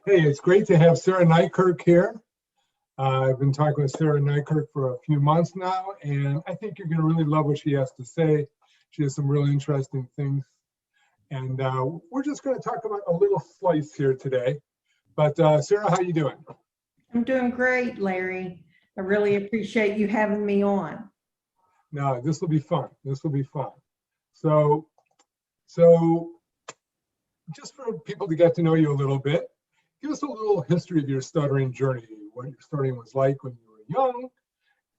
Hey, it's great to have Sarah Nikirk here. I've been talking with Sarah Nikirk for a few months now, and I think you're going to really love what she has to say. She has some really interesting things, and we're just going to talk about a little slice here today. But Sarah, how you doing? I'm doing great, Larry. I really appreciate you having me on. No, this will be fun. This will be fun. So, so just for people to get to know you a little bit, give us a little history of your stuttering journey, what your stuttering was like when you were young,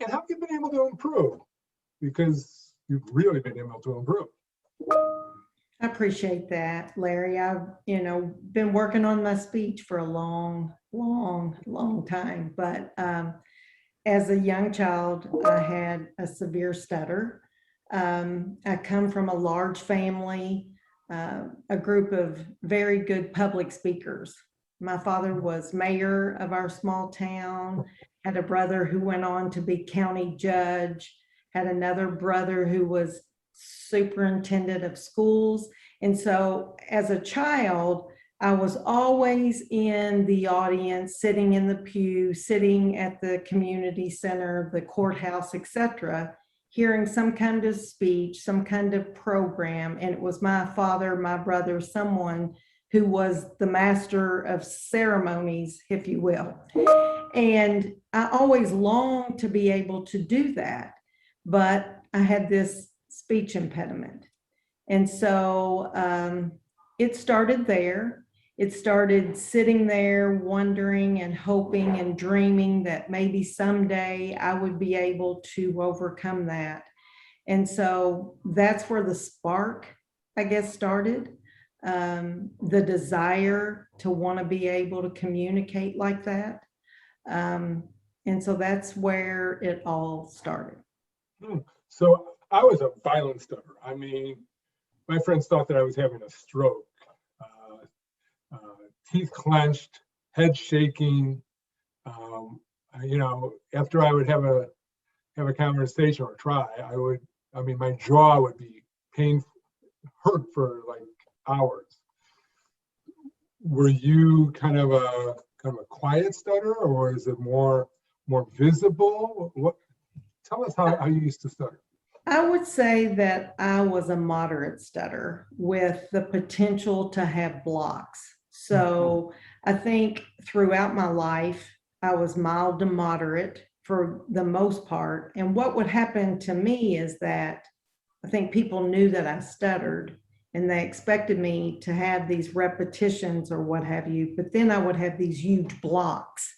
and how you've been able to improve, because you've really been able to improve. I appreciate that, Larry. I've, been working on my speech for a long time. But as a young child, I had a severe stutter. I come from a large family, a group of very good public speakers. My father was mayor of our small town, had a brother who went on to be county judge, had another brother who was superintendent of schools. And so as a child, I was always in the audience, sitting in the pew, sitting at the community center, the courthouse, etc., hearing some kind of speech, some kind of program. And it was my father, my brother, someone who was the master of ceremonies, if you will. And I always longed to be able to do that, but I had this speech impediment. And so it started there. It started sitting there wondering and hoping and dreaming that maybe someday I would be able to overcome that. And so that's where the spark, I guess, started. The desire to want to be able to communicate like that. And so that's where it all started. So I was a violent stutterer. I mean, my friends thought that I was having a stroke. Teeth clenched, head shaking. After I would have a conversation or try, my jaw would be painful, hurt for like hours. Were you kind of a quiet stutterer, or is it more visible? Tell us how you used to stutter. I would say that I was a moderate stutter with the potential to have blocks. So I think throughout my life, I was mild to moderate for the most part. And what would happen to me is that I think people knew that I stuttered and they expected me to have these repetitions or what have you, but then I would have these huge blocks,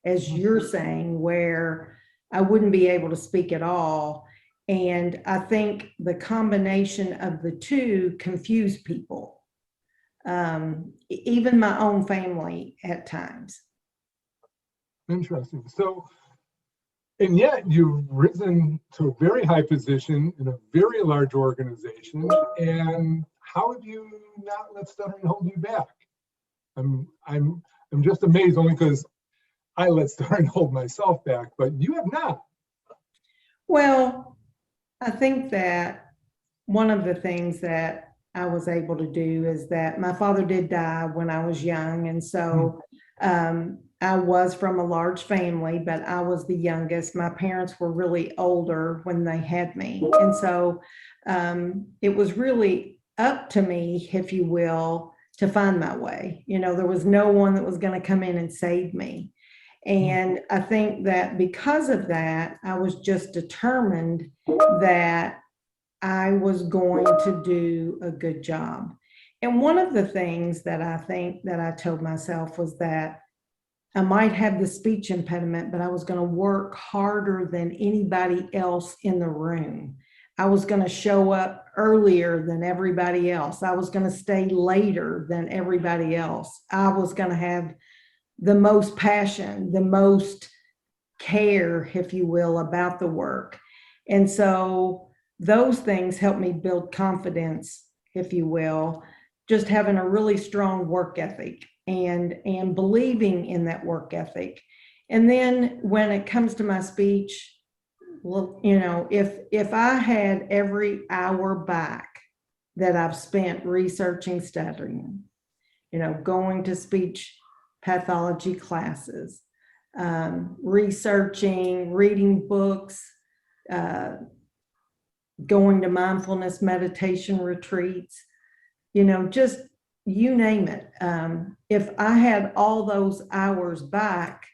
as you're saying, where I wouldn't be able to speak at all. And I think the combination of the two confused people, even my own family at times. Interesting. So, and yet you've risen to a very high position in a very large organization. And how have you not let stuttering hold you back? I'm just amazed, only because I let stuttering hold myself back, but you have not. Well, I think that one of the things that I was able to do is that my father did die when I was young. And so I was from a large family, but I was the youngest. My parents were really older when they had me. And so it was really up to me, if you will, to find my way. There was no one that was going to come in and save me. And I think that because of that, I was just determined that I was going to do a good job. And one of the things that I think that I told myself was that I might have the speech impediment, but I was going to work harder than anybody else in the room. I was going to show up earlier than everybody else. I was going to stay later than everybody else. I was going to have the most passion, the most care, if you will, about the work. And so those things helped me build confidence, if you will, just having a really strong work ethic and believing in that work ethic. And then when it comes to my speech, well, if I had every hour back that I've spent researching stuttering, going to speech pathology classes, researching, reading books, going to mindfulness meditation retreats, just you name it. If I had all those hours back,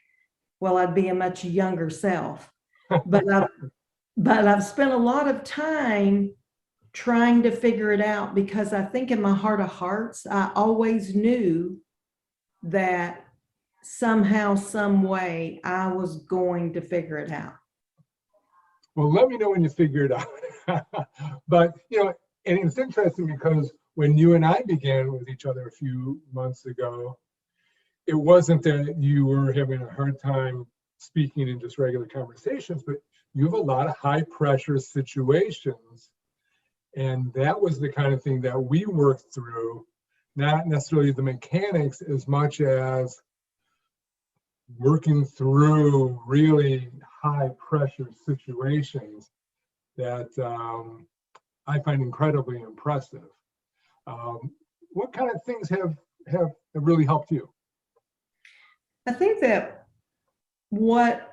well, I'd be a much younger self. But I've spent a lot of time trying to figure it out, because I think in my heart of hearts, I always knew that somehow, some way, I was going to figure it out. Well, let me know when you figure it out. But, and it's interesting because when you and I began with each other a few months ago, it wasn't that you were having a hard time speaking in just regular conversations, but you have a lot of high pressure situations. And that was the kind of thing that we worked through, not necessarily the mechanics as much as working through really high pressure situations that I find incredibly impressive. What kind of things have really helped you? I think that what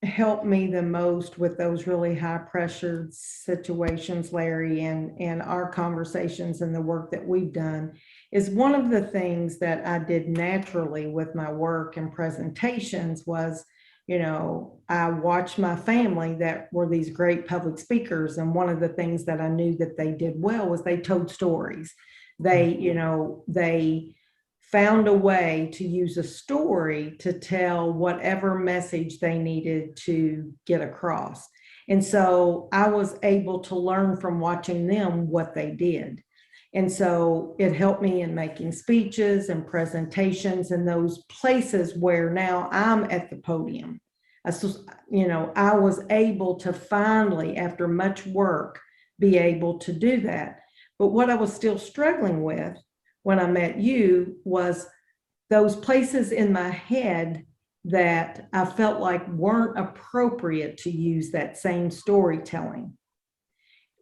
helped me the most with those really high pressure situations, Larry, and our conversations and the work that we've done, is one of the things that I did naturally with my work and presentations was, I watched my family that were these great public speakers. And one of the things that I knew that they did well was they told stories. They found a way to use a story to tell whatever message they needed to get across. And so I was able to learn from watching them what they did. And so it helped me in making speeches and presentations in those places where now I'm at the podium. I was able to finally, after much work, be able to do that. But what I was still struggling with when I met you was those places in my head that I felt like weren't appropriate to use that same storytelling.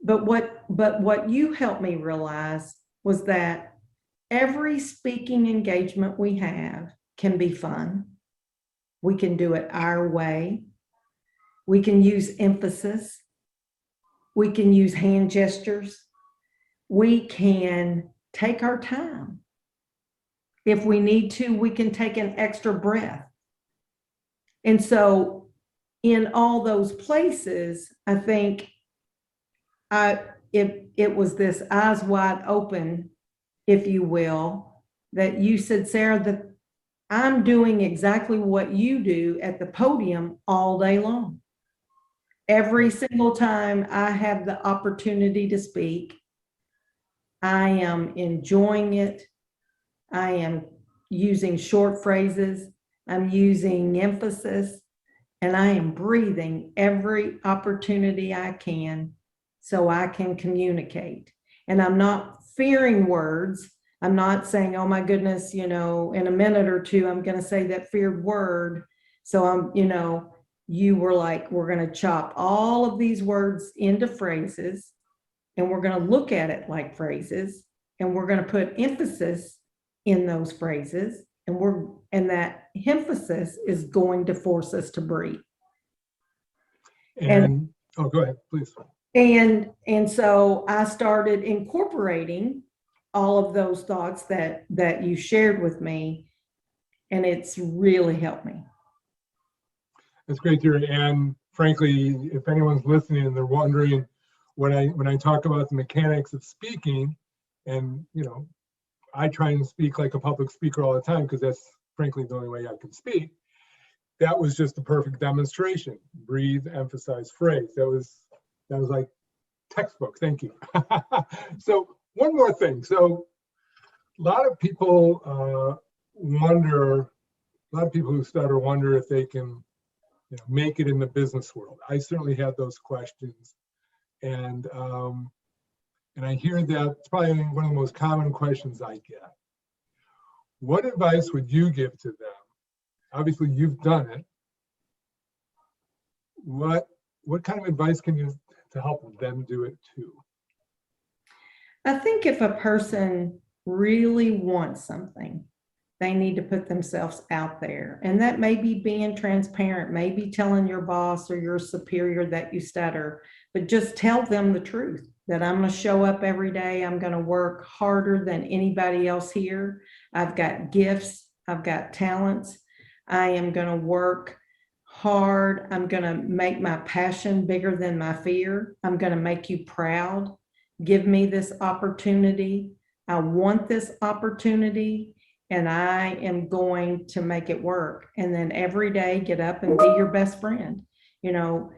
But what you helped me realize was that every speaking engagement we have can be fun. We can do it our way. We can use emphasis. We can use hand gestures. We can take our time. If we need to, we can take an extra breath. And so in all those places, I think it was this eyes wide open, if you will, that you said, Sarah, that I'm doing exactly what you do at the podium all day long. Every single time I have the opportunity to speak, I am enjoying it. I am using short phrases. I'm using emphasis, and I am breathing every opportunity I can so I can communicate. And I'm not fearing words. I'm not saying, oh my goodness, in a minute or two, I'm going to say that feared word. So you were like, we're going to chop all of these words into phrases, and we're going to look at it like phrases, and we're going to put emphasis in those phrases, and that emphasis is going to force us to breathe. And oh, go ahead, please. And so I started incorporating all of those thoughts that you shared with me, and it's really helped me. That's great to hear. And frankly, if anyone's listening and they're wondering, when I talk about the mechanics of speaking, and I try and speak like a public speaker all the time because that's frankly the only way I can speak. That was just a perfect demonstration. Breathe, emphasize, phrase. That was like textbook. Thank you. So one more thing. So a lot of people who stutter wonder if they can make it in the business world. I certainly had those questions. And I hear that it's probably one of the most common questions I get. What advice would you give to them? Obviously, you've done it. What kind of advice can you to help them do it too? I think if a person really wants something, They need to put themselves out there. And that may be being transparent, maybe telling your boss or your superior that you stutter, but just tell them the truth, that I'm going to show up every day. I'm going to work harder than anybody else here. I've got gifts. I've got talents. I am going to work hard. I'm going to make my passion bigger than my fear. I'm going to make you proud. Give me this opportunity. I want this opportunity, and I am going to make it work. And then every day get up and be your best friend. You know,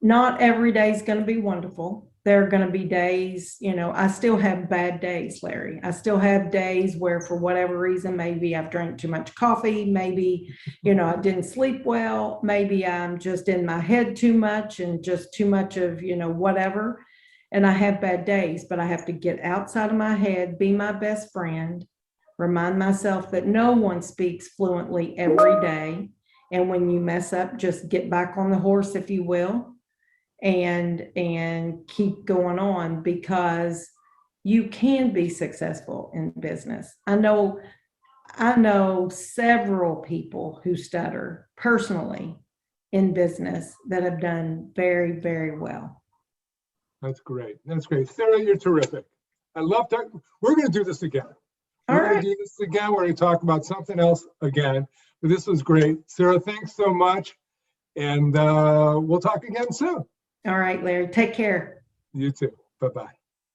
not every day is going to be wonderful. There are going to be days, you know, I still have bad days, Larry. I still have days where for whatever reason, maybe I've drank too much coffee, maybe, you know, I didn't sleep well, maybe I'm just in my head too much and just too much of, you know, whatever. And I have bad days, but I have to get outside of my head, be my best friend, remind myself that no one speaks fluently every day. And when you mess up, just get back on the horse, if you will, and keep going on, because you can be successful in business. I know several people who stutter personally in business that have done very, very well. That's great. That's great. Sarah, you're terrific. I love that. We're going to do this again. We're going to do this again. We're going to talk about something else again. But this was great. Sarah, thanks so much. And we'll talk again soon. All right, Larry. Take care. You too. Bye-bye.